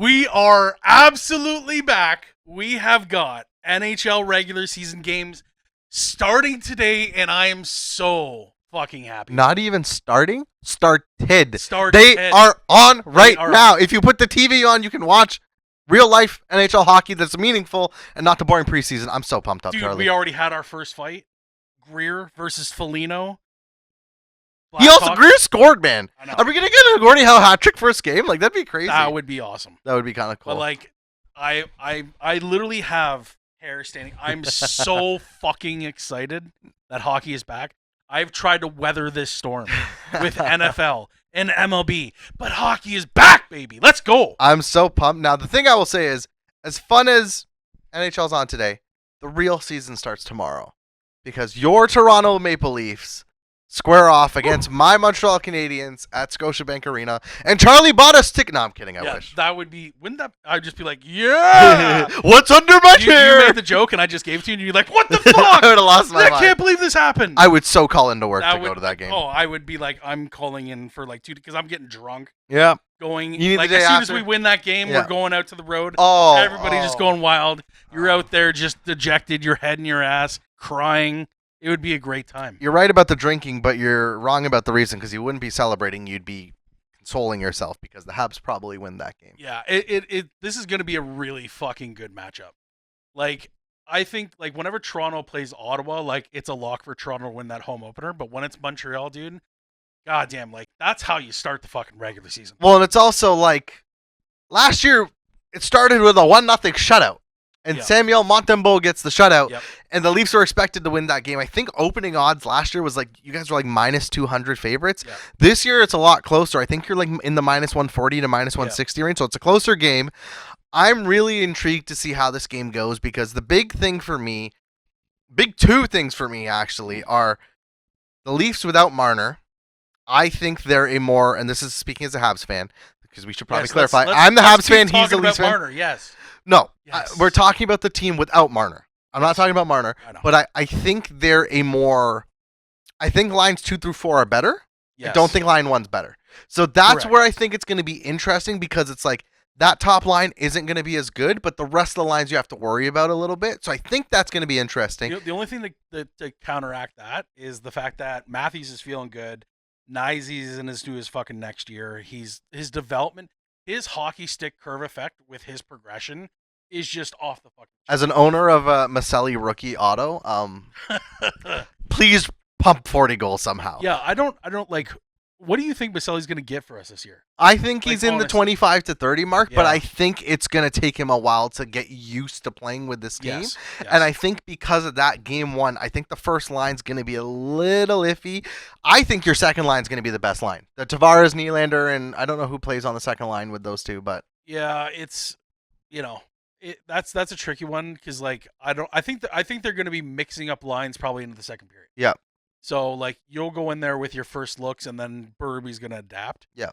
We are absolutely back. We have got NHL regular season games starting today, and I am so fucking happy. Not even starting? Started. Started. They are on right now. If you put the TV on, you can watch real life NHL hockey that's meaningful and not the boring preseason. I'm so pumped up, Dude, Charlie. we already had our first fight. Greer versus Foligno. Greer scored, man. Are we going to get a Gordie Howe hat trick first game? Like, that'd be crazy. That would be awesome. That would be kind of cool. But, like, I literally have hair standing. I'm so fucking excited that hockey is back. I've tried to weather this storm with NFL and MLB, but hockey is back, baby. Let's go. I'm so pumped. Now, the thing I will say is, as fun as NHL's on today, the real season starts tomorrow because your Toronto Maple Leafs square off against my Montreal Canadiens at Scotiabank Arena. And Charlie bought us ticket. No, I'm kidding. I wish. That would be, wouldn't that, I'd just be like, yeah. What's under my chair? You made the joke and I just gave it to you and you're like, what the fuck? I would have lost my mind. I can't believe this happened. I would so call into work to go to that game. Oh, I would be like, I'm calling in for like 2 because I'm getting drunk. Yeah. Going, you need like, the day as soon after? as we win that game, we're going out to the road. Oh. Everybody's just going wild. You're out there just dejected, your head in your ass, crying. It would be a great time. You're right about the drinking, but you're wrong about the reason because you wouldn't be celebrating. You'd be consoling yourself because the Habs probably win that game. Yeah, this is going to be a really fucking good matchup. Like, I think, like, whenever Toronto plays Ottawa, like, it's a lock for Toronto to win that home opener. But when it's Montreal, dude, goddamn, like, that's how you start the fucking regular season. Well, and it's also like last year, it started with a 1-0 shutout. And Samuel Montembeault gets the shutout, and the Leafs were expected to win that game. I think opening odds last year was like, you guys were like minus 200 favorites. Yep. This year, it's a lot closer. I think you're like in the minus 140 to minus 160 range, so it's a closer game. I'm really intrigued to see how this game goes because the big two things for me actually are the Leafs without Marner. I think they're a more, and this is speaking as a Habs fan, because we should probably clarify. I'm the Habs fan, he's the Leafs fan. Marner, yes. No, we're talking about the team without Marner. I'm not talking about Marner, but I think they're a more. I think lines 2 through 4 are better. Yes. I don't think line 1's better. So that's where I think it's going to be interesting because it's like that top line isn't going to be as good, but the rest of the lines you have to worry about a little bit. So I think that's going to be interesting. The only thing to counteract that is the fact that Matthews is feeling good. Nyzie's into his fucking next year. His development. His hockey stick curve effect with his progression is just off the fucking shit. As an owner of a Maselli rookie auto, please pump 40 goals somehow. Yeah, I don't like. What do you think Maselli's going to get for us this year? I think he's in the 25 to 30 mark, but I think it's going to take him a while to get used to playing with this team. Yes. And I think because of that, game 1, I think the first line's going to be a little iffy. I think your second line's going to be the best line. The Tavares, Nylander, and I don't know who plays on the second line with those two, but yeah, it's that's a tricky one because like I think they're going to be mixing up lines probably into the second period. Yeah. So, like, you'll go in there with your first looks, and then Burby's going to adapt. Yeah.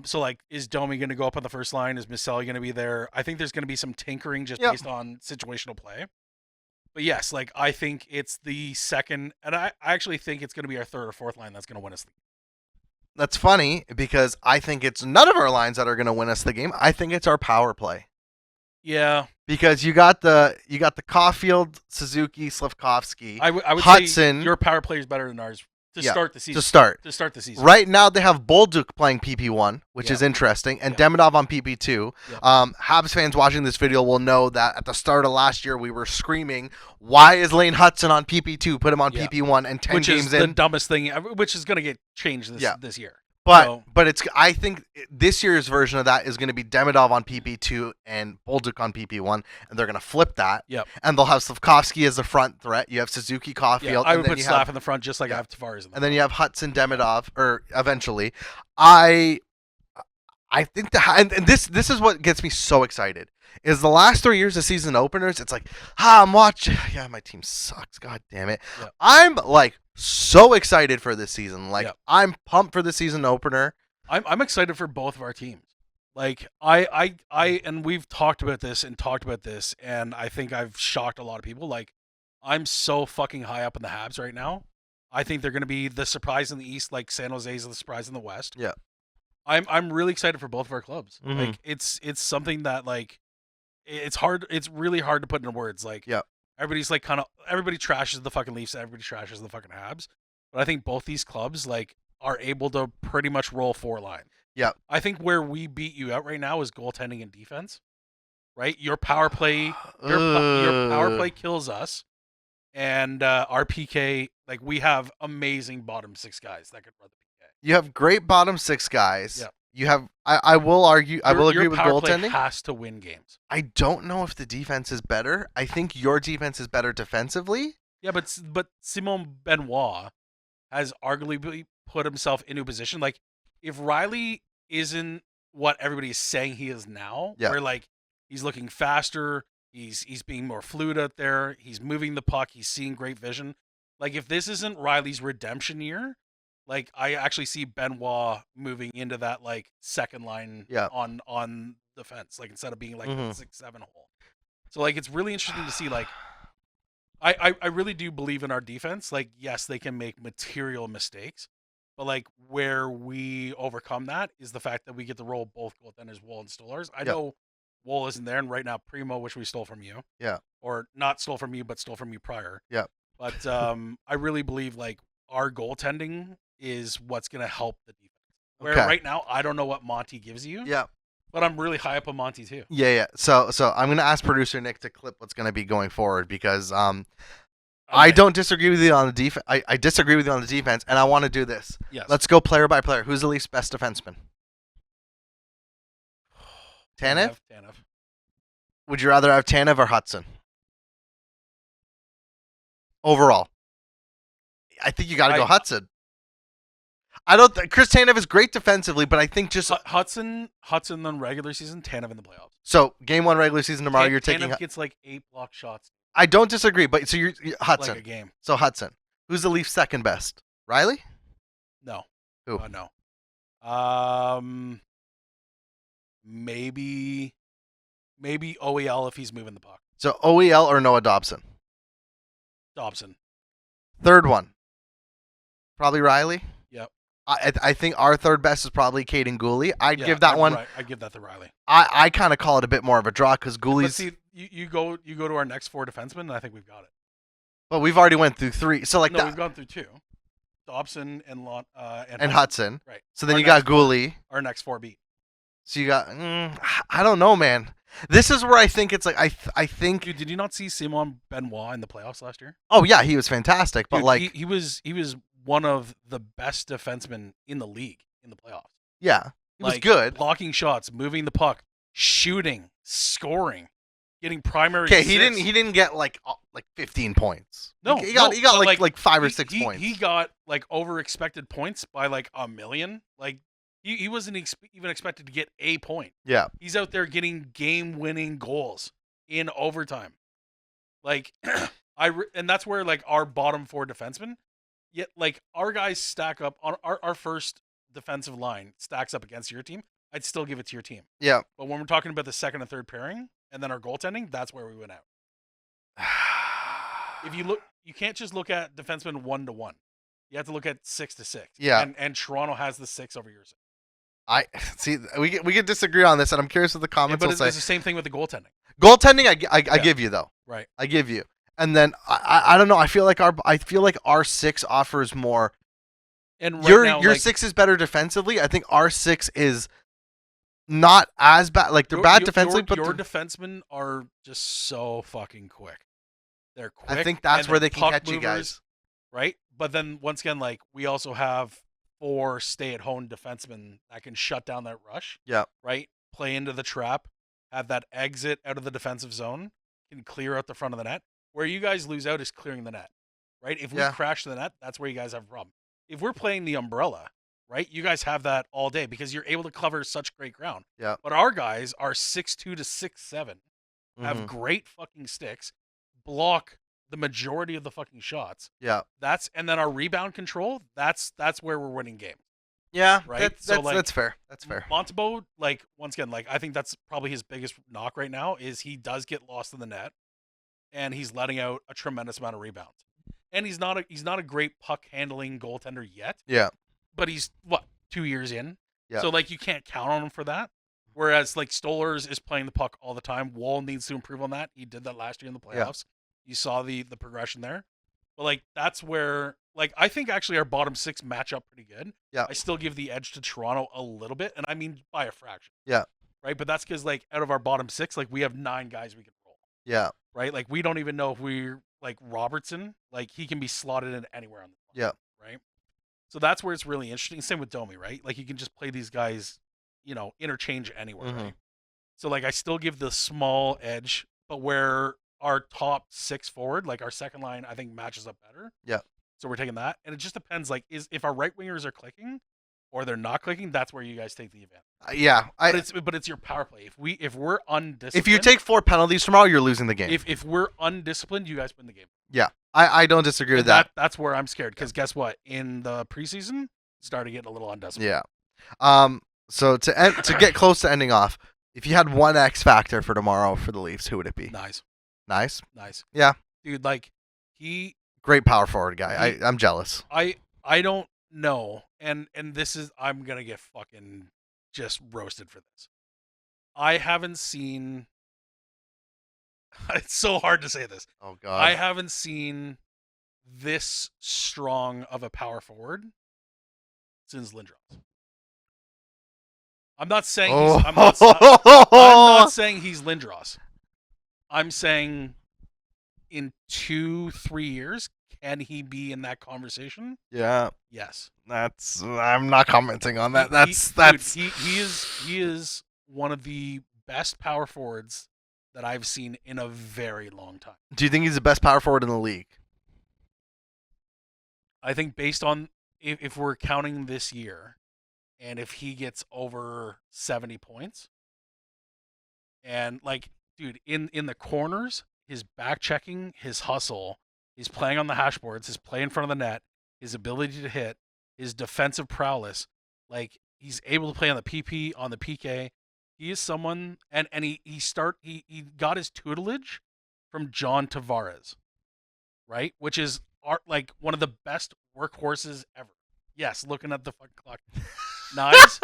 So, like, is Domi going to go up on the first line? Is Maselli going to be there? I think there's going to be some tinkering just based on situational play. But, yes, like, I think it's the second, and I actually think it's going to be our third or fourth line that's going to win us the game. That's funny because I think it's none of our lines that are going to win us the game. I think it's our power play. Yeah. Because you got the Caulfield, Suzuki, Slafkovsky, I would Hudson. Say your power play is better than ours to start the season. To start the season. Right now they have Bolduc playing PP1, which is interesting, and Demidov on PP2. Habs fans watching this video will know that at the start of last year we were screaming, "Why is Lane Hudson on PP2? Put him on PP1." And 10 which games is in, the dumbest thing, which is going to get changed this year. But I think this year's version of that is going to be Demidov on PP2 and Bolduc on PP1, and they're going to flip that. Yep. And they'll have Slafkovsky as the front threat. You have Suzuki, Caulfield. I would put Slav in the front just like I have Tavares in the front. And then you have Hudson, Demidov, or eventually. I think and this is what gets me so excited. Is the last 3 years of season openers, it's like, I'm watching. Yeah, my team sucks. God damn it. Yep. I'm like so excited for this season. Like I'm pumped for the season opener. I'm excited for both of our teams. Like I and we've talked about this, and I think I've shocked a lot of people. Like I'm so fucking high up in the Habs right now. I think they're going to be the surprise in the East, like San Jose's the surprise in the West. Yeah. I'm really excited for both of our clubs. Mm-hmm. Like it's something that like it's hard. It's really hard to put into words. Like everybody's like everybody trashes the fucking Leafs. Everybody trashes the fucking Habs. But I think both these clubs like are able to pretty much roll 4 line. Yeah. I think where we beat you out right now is goaltending and defense. Right? Your power play your power play kills us. And our PK, like we have amazing bottom 6 guys that could run the PK. You have great bottom 6 guys. Yeah. You have I will argue I will agree with your power goaltending. Play has to win games. I don't know if the defense is better. I think your defense is better defensively. Yeah, but Simon Benoit has arguably put himself into a position like if Riley isn't what everybody is saying he is now, where like he's looking faster, he's being more fluid out there, he's moving the puck, he's seeing great vision. Like if this isn't Riley's redemption year, like I actually see Benoit moving into that like second line on defense, like instead of being like 6-7 hole. So like it's really interesting to see like I really do believe in our defense. Like yes, they can make material mistakes, but like where we overcome that is the fact that we get to roll both goaltenders, Woll and Stolarz. I know Woll isn't there, and right now Primo, which we stole from you. Yeah. Or not stole from you, but stole from you prior. Yeah. But I really believe like our goaltending is what's going to help the defense. Where right now, I don't know what Monty gives you. Yeah. But I'm really high up on Monty too. Yeah. So I'm going to ask producer Nick to clip what's going to be going forward because I don't disagree with you on the defense. I disagree with you on the defense, and I want to do this. Yes. Let's go player by player. Who's the Leafs' best defenseman? Tanev? Would you rather have Tanev or Hudson? Overall. I think you got to go Hudson. I don't. Chris Tanev is great defensively, but I think just Hudson on regular season, Tanev in the playoffs. So game 1 regular season tomorrow, you're taking. Tanev gets like 8 block shots. I don't disagree, but so you're Hudson. Like a game. So Hudson, who's the Leafs' second best? Riley? No. Who? No. Maybe OEL if he's moving the puck. So OEL or Noah Dobson? Dobson. Third one. Probably Riley. Yep. I think our third best is probably Caden Gooley. I'd give that one. I'd give that to Riley. I kind of call it a bit more of a draw because Gooley's. But see, you go to our next 4 defensemen, and I think we've got it. But we've already went through 3. So like no, we've gone through 2. Dobson and Hudson. Right. So then you got Gooley. Our next 4 beat. So you got. I don't know, man. This is where I think it's like I think. Dude, did you not see Simon Benoit in the playoffs last year? Oh yeah, he was fantastic. But Dude, like he was one of the best defensemen in the league in the playoffs. Yeah, he was like, good. Blocking shots, moving the puck, shooting, scoring, getting primary. Okay, he didn't get like 15 points. No, he got like 5 or 6 points. He got like over expected points by like a million. Like he wasn't even expected to get a point. Yeah, he's out there getting game-winning goals in overtime. Like and that's where like our bottom 4 defensemen. Yet, like, our guys stack up on our first defensive line stacks up against your team. I'd still give it to your team. Yeah. But when we're talking about the second and third pairing and then our goaltending, that's where we went out. If you look, you can't just look at defensemen 1-to-1. You have to look at 6-to-6. Yeah. And Toronto has the 6 over yours. I see. We can disagree on this, and I'm curious what the comments will say. It's the same thing with the goaltending. Goaltending, I give you though. Right. I give you. And then I don't know. I feel like our 6 offers more. And right your 6 is better defensively. I think our 6 is not as bad. Like they're bad defensively, but your defensemen are just so fucking quick. They're quick. I think that's where they can catch you guys. Right. But then once again, like we also have 4 stay-at-home defensemen that can shut down that rush. Yeah. Right. Play into the trap. Have that exit out of the defensive zone. Can clear out the front of the net. Where you guys lose out is clearing the net, right? If we crash the net, that's where you guys have a problem. If we're playing the umbrella, right, you guys have that all day because you're able to cover such great ground. Yeah. But our guys are 6'2" to 6'7", have great fucking sticks, block the majority of the fucking shots. Yeah. And then our rebound control, that's where we're winning games. Yeah, right. That's fair. That's fair. Montembeault, like once again, like I think that's probably his biggest knock right now is he does get lost in the net. And he's letting out a tremendous amount of rebounds. And he's not a great puck handling goaltender yet. Yeah. But he's 2 years in. Yeah. So like you can't count on him for that. Whereas like Stolarz is playing the puck all the time. Wall needs to improve on that. He did that last year in the playoffs. Yeah. You saw the progression there. But like that's where like I think actually our bottom 6 match up pretty good. Yeah. I still give the edge to Toronto a little bit, and I mean by a fraction. Yeah. Right? But that's because like out of our bottom 6, like we have 9 guys we can roll. Yeah. Right? Like we don't even know if we're like Robertson, like he can be slotted in anywhere on the plane. Yeah. Right? So that's where it's really interesting. Same with Domi, right? Like you can just play these guys, interchange anywhere, right? So like I still give the small edge, but where our top 6 forward, like our second line, I think matches up better. Yeah. So we're taking that, and it just depends. Like, if our right wingers are clicking, or they're not clicking, that's where you guys take the advantage. Yeah, but it's your power play. If we're undisciplined, if you take 4 penalties tomorrow, you're losing the game. If we're undisciplined, you guys win the game. Yeah, I don't disagree with that. That's where I'm scared because guess what? In the preseason, started getting a little undisciplined. Yeah. So to get close to ending off, if you had one X factor for tomorrow for the Leafs, who would it be? Nice. Yeah. Dude, like great power forward guy. I'm jealous. I don't know, and this is I'm gonna get fucking just roasted for this. I haven't seen. It's so hard to say this. Oh God. I haven't seen this strong of a power forward since Lindros. I'm not saying I'm not saying he's Lindros. I'm saying in 2-3 years, can he be in that conversation? Yeah. Yes. I'm not commenting on that. He is one of the best power forwards that I've seen in a very long time. Do you think he's the best power forward in the league? I think based on if we're counting this year, and if he gets over 70 points, and like, dude, in the corners, his back checking, his hustle, he's playing on the hash boards, his play in front of the net, his ability to hit, his defensive prowess, like he's able to play on the PP, on the PK. He is someone, and he got his tutelage from John Tavares, right? Which is like one of the best workhorses ever. Yes, looking at the fucking clock. Nyes,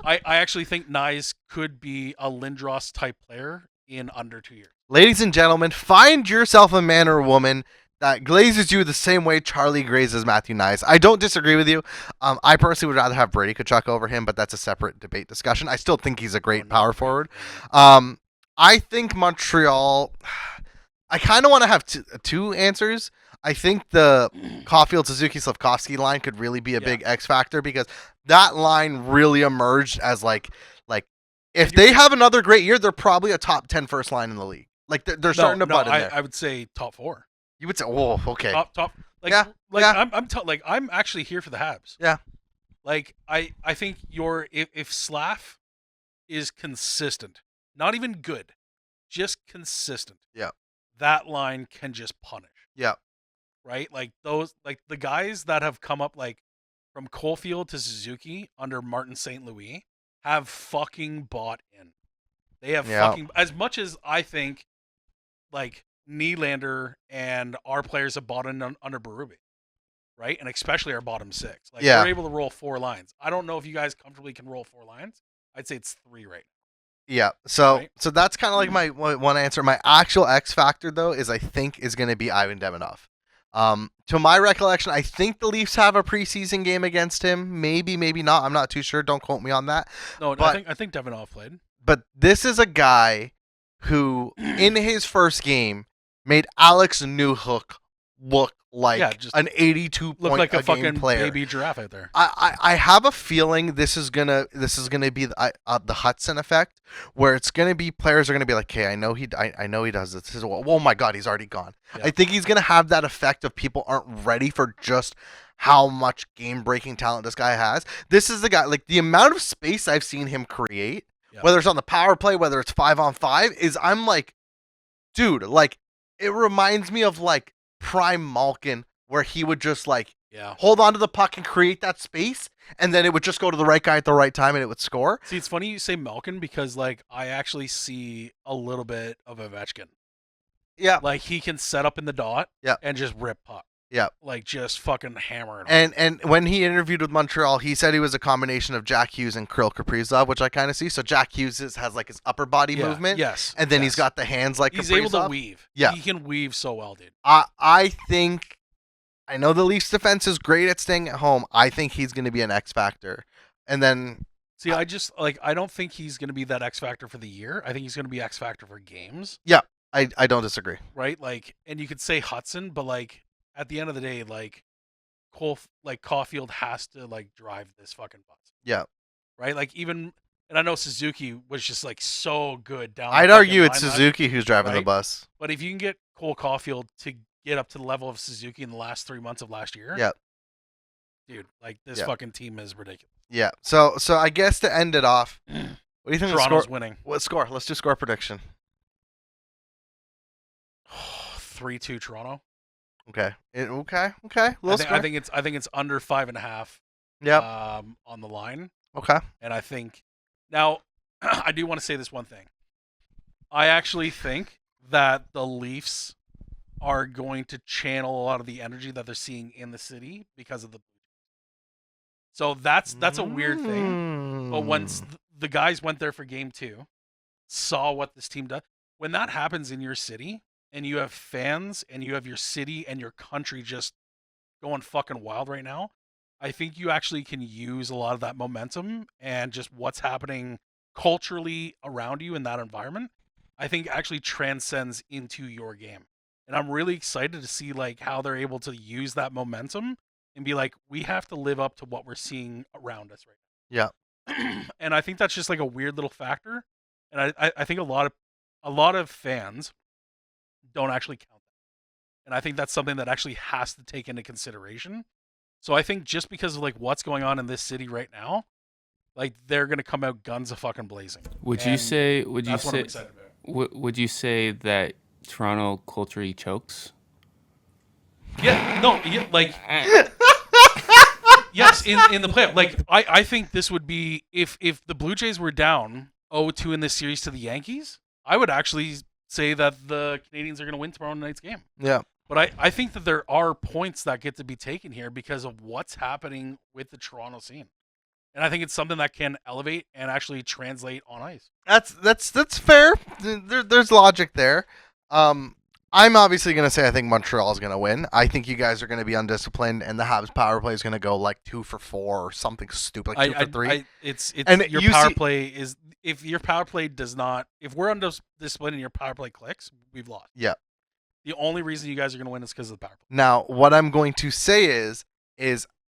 I actually think Nyes could be a Lindros type player in under 2 years. Ladies and gentlemen, find yourself a man or woman that glazes you the same way Charlie grazes Matthew Nyes. I don't disagree with you. I personally would rather have Brady Tkachuk over him, but that's a separate debate discussion. I still think he's a great power forward. I think Montreal. I kind of want to have two answers. I think the Caulfield, Suzuki, Slafkovsky line could really be a big X factor because that line really emerged as like if they have another great year, they're probably a top 10 first line in the league. Like they're starting to butt in there. I would say top 4. You would say, oh, okay, top. I'm actually here for the Habs. Yeah. Like I think if Slav is consistent, not even good, just consistent. Yeah. That line can just punish. Yeah. Right? Like those, like the guys that have come up like from Caulfield to Suzuki under Martin St. Louis have fucking bought in. They have fucking, as much as I think like Nylander and our players have bought in under Berube. Right? And especially our bottom 6. Like we're able to roll 4 lines. I don't know if you guys comfortably can roll 4 lines. I'd say it's 3 right now. Yeah. So that's kind of like my one answer. My actual X factor though is I think is going to be Ivan Demonov. To my recollection, I think the Leafs have a preseason game against him. Maybe not. I'm not too sure. Don't quote me on that. No, but, I think Demonov played. But this is a guy who, in his first game, made Alex Newhook look like an 82 point like a fucking player. Baby giraffe out there. I have a feeling this is gonna be the Hudson effect, where it's gonna be players are gonna be like, okay, I know he does this. Oh my God, he's already gone. Yeah. I think he's gonna have that effect of people aren't ready for just how much game breaking talent this guy has. This is the guy, like the amount of space I've seen him create, whether it's on the power play, whether it's 5-on-5, is I'm like, dude, like it reminds me of like prime Malkin, where he would just like hold on to the puck and create that space, and then it would just go to the right guy at the right time and it would score. See, it's funny you say Malkin because like I actually see a little bit of Ovechkin. Yeah. Like he can set up in the dot and just rip puck. Yeah. Like, just fucking hammer it And when he interviewed with Montreal, he said he was a combination of Jack Hughes and Kirill Kaprizov, which I kind of see. So Jack Hughes has like his upper body movement. Yes. And then he's got the hands like he's Kaprizov. able to weave. Yeah. He can weave so well, dude. I think, I know the Leafs defense is great at staying at home. I think he's going to be an X factor. And then... See, I just, like, I don't think he's going to be that X factor for the year. I think he's going to be X factor for games. Yeah, I don't disagree. Right? Like, and you could say Hudson, but, like, at the end of the day, like, Caulfield has to, like, drive this fucking bus. Yeah. Right? Like, even, and I know Suzuki was just, like, so good down. I'd argue it's Suzuki who's driving the bus. But if you can get Cole Caulfield to get up to the level of Suzuki in the last 3 months of last year, yeah, dude, like, this fucking team is ridiculous. Yeah. So I guess to end it off, what do you think? Toronto's winning. What score? Let's do score prediction. 3-2 Toronto. Okay. Okay. I think it's under 5.5. Yeah. On the line. Okay. And I think now I do want to say this one thing. I actually think that the Leafs are going to channel a lot of the energy that they're seeing in the city because of the. So that's a weird thing. But once the guys went there for game 2, saw what this team does, when that happens in your city and you have fans and you have your city and your country just going fucking wild right now, I think you actually can use a lot of that momentum and just what's happening culturally around you in that environment, I think actually transcends into your game. And I'm really excited to see like how they're able to use that momentum and be like, we have to live up to what we're seeing around us right now. Yeah. And I think that's just like a weird little factor. And I think a lot of fans don't actually count that. And I think that's something that actually has to take into consideration. So I think just because of like what's going on in this city right now, like they're gonna come out guns a fucking blazing. Would you say that Toronto culturally chokes? Yeah, no, yeah, like yes, in the playoff. Like I think this would be if the Blue Jays were down 0-2 in this series to the Yankees, I would actually say that the Canadiens are going to win tomorrow night's game. Yeah. But I think that there are points that get to be taken here because of what's happening with the Toronto scene. And I think it's something that can elevate and actually translate on ice. That's fair. There's logic there. I'm obviously going to say I think Montreal is going to win. I think you guys are going to be undisciplined, and the Habs power play is going to go like 2 for 4 or something stupid, like 2 for 3. If your power play does not, if we're undisciplined and your power play clicks, we've lost. Yeah. The only reason you guys are going to win is because of the power play. Now, what I'm going to say is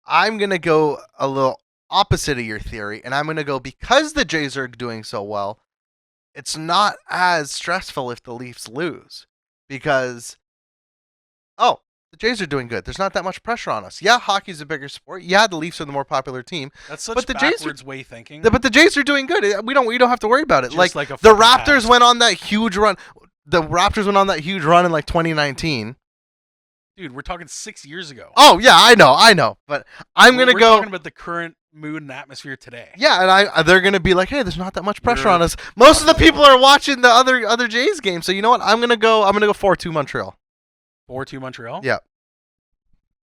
I'm going to go a little opposite of your theory, and I'm going to go because the Jays are doing so well, it's not as stressful if the Leafs lose. Because, the Jays are doing good. There's not that much pressure on us. Yeah, hockey's a bigger sport. Yeah, the Leafs are the more popular team. That's such backwards way thinking. But the Jays are doing good. We don't have to worry about it. Just like the Raptors went on that huge run. The Raptors went on that huge run in like 2019. Dude, we're talking 6 years ago. Oh yeah, I know. But we're talking about the current mood and atmosphere today. Yeah, and they're gonna be like, hey, there's not that much pressure on us. Most of the people are watching the other Jays game. So you know what? I'm gonna go 4-2 Montreal. 4-2 Montreal? Yeah.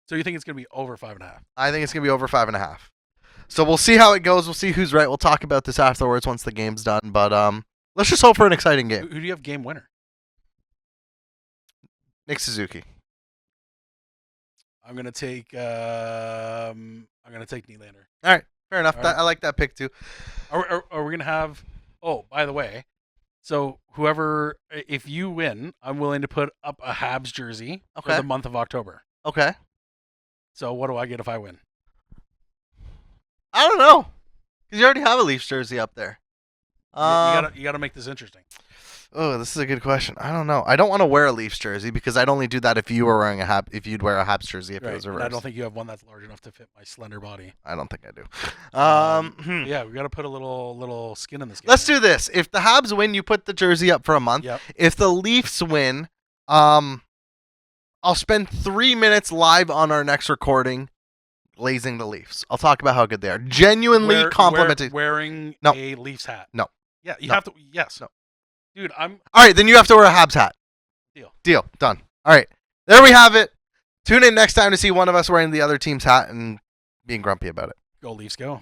So you think it's gonna be over 5.5? I think it's gonna be over 5.5. So we'll see how it goes. We'll see who's right. We'll talk about this afterwards once the game's done. But let's just hope for an exciting game. Who do you have game winner? Nick Suzuki. I'm gonna take Nylander. All right, fair enough. I like that pick too. Are we gonna have? Oh, by the way, so whoever, if you win, I'm willing to put up a Habs jersey for the month of October. Okay. So what do I get if I win? I don't know, because you already have a Leafs jersey up there. You gotta make this interesting. Oh, this is a good question. I don't know. I don't want to wear a Leafs jersey because I'd only do that if you were wearing if you'd wear a Habs jersey if it was reversed. I don't think you have one that's large enough to fit my slender body. I don't think I do. Yeah, we got to put a little skin in this game. Let's do this. If the Habs win, you put the jersey up for a month. Yep. If the Leafs win, I'll spend 3 minutes live on our next recording glazing the Leafs. I'll talk about how good they are. Genuinely complimenting. Wearing a Leafs hat. No. Yeah, you have to. Yes. No. Dude, all right, then you have to wear a Habs hat. Deal. Done. All right. There we have it. Tune in next time to see one of us wearing the other team's hat and being grumpy about it. Go Leafs, go.